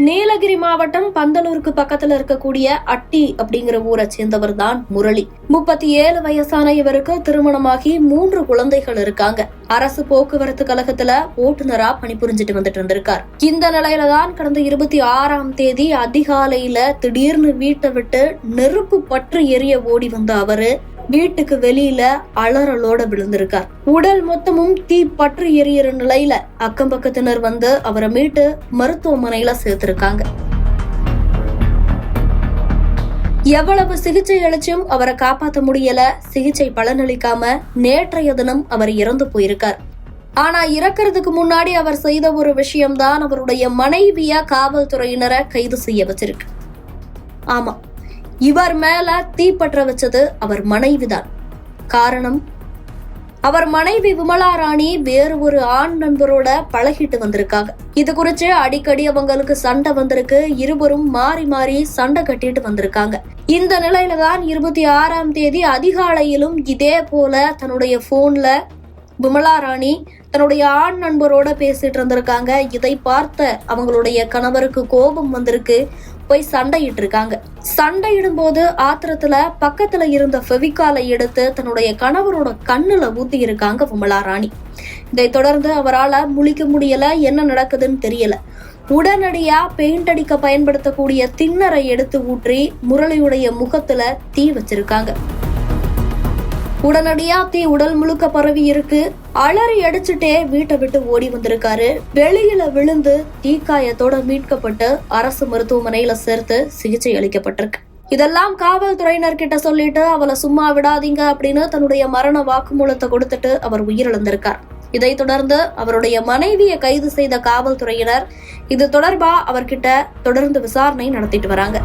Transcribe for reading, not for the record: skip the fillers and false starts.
நீலகிரி மாவட்டம் பந்தலூருக்கு பக்கத்துல இருக்கக்கூடிய அட்டி அப்படிங்கிற ஊரை சேர்ந்தவர் தான் முரளி. 37 வயசான இவருக்கு திருமணமாகி 3 குழந்தைகள் இருக்காங்க. அரசு போக்குவரத்து கழகத்துல ஓட்டுநரா பணிபுரிஞ்சிட்டு வந்துட்டு இருந்திருக்கார். இந்த நிலையில தான் கடந்த 26ஆம் தேதி அதிகாலையில திடீர்னு வீட்டை விட்டு நெருப்பு பற்று எரிய ஓடி வந்த அவரு வீட்டுக்கு வெளியில அலறலோட விழுந்திருக்கார். உடல் மொத்தமும் தீ பற்று எரியிற நிலையில அக்கம் பக்கத்தினர் வந்து அவரை மீட்டு மருத்துவமனையில சேர்த்திருக்காங்க. எவ்வளவு சிகிச்சை அளிச்சும் அவரை காப்பாற்ற முடியல. சிகிச்சை பலனளிக்காம நேற்றைய தினம் அவர் இறந்து போயிருக்கார். ஆனா இறக்கிறதுக்கு முன்னாடி அவர் செய்த ஒரு விஷயம்தான் அவருடைய மனைவிய காவல்துறையினரை கைது செய்ய வச்சிருக்கு. ஆமா, இவர் மேல தீப்பற்ற வச்சது அவர் மனைவிதான். காரணம், அவர் மனைவி விமலா ராணி வேறு ஒரு ஆண் நண்பரோட பழகிட்டு வந்திருக்காங்க. இது குறிச்சு அடிக்கடி அவங்களுக்கு சண்டை வந்திருக்கு. இருவரும் மாறி மாறி சண்டை கட்டிட்டு வந்திருக்காங்க. இந்த நிலையில தான் 26ஆம் தேதி அதிகாலையிலும் இதே போல தன்னுடைய போன்ல விமலா ராணி தன்னுடைய ஆண் நண்பரோட பேசிட்டு இருந்திருக்காங்க. இதை பார்த்த அவங்களுடைய கணவருக்கு கோபம் வந்திருக்கு. போய் சண்டையிட்டு இருக்காங்க. சண்டையிடும் போது ஆத்திரத்துல பக்கத்துல இருந்த ஃபெவிகாலை எடுத்து தன்னுடைய கணவரோட கண்ணுல ஊத்தி இருக்காங்க விமலா ராணி. இதை தொடர்ந்து அவரால் முழிக்க முடியல. என்ன நடக்குதுன்னு தெரியல. உடனடியா பெயிண்ட் அடிக்க பயன்படுத்தக்கூடிய திண்ணரை எடுத்து ஊற்றி முரளியுடைய முகத்துல தீ வச்சிருக்காங்க. உடனடியா தீ உடல் முழுக்க பரவி இருக்கு. அலறி அடிச்சுட்டே வீட்டை விட்டு ஓடி வந்திருக்காரு. வெளியில விழுந்து தீக்காயத்தோட மீட்கப்பட்டு அரசு மருத்துவமனையில சேர்த்து சிகிச்சை அளிக்கப்பட்டிருக்கு. இதெல்லாம் காவல்துறையினர்கிட்ட சொல்லிட்டு அவளை சும்மா விடாதீங்க அப்படின்னு தன்னுடைய மரண வாக்குமூலத்தை கொடுத்துட்டு அவர் உயிரிழந்திருக்கார். இதை தொடர்ந்து அவருடைய மனைவியை கைது செய்த காவல்துறையினர் இது தொடர்பா அவர்கிட்ட தொடர்ந்து விசாரணை நடத்திட்டு வராங்க.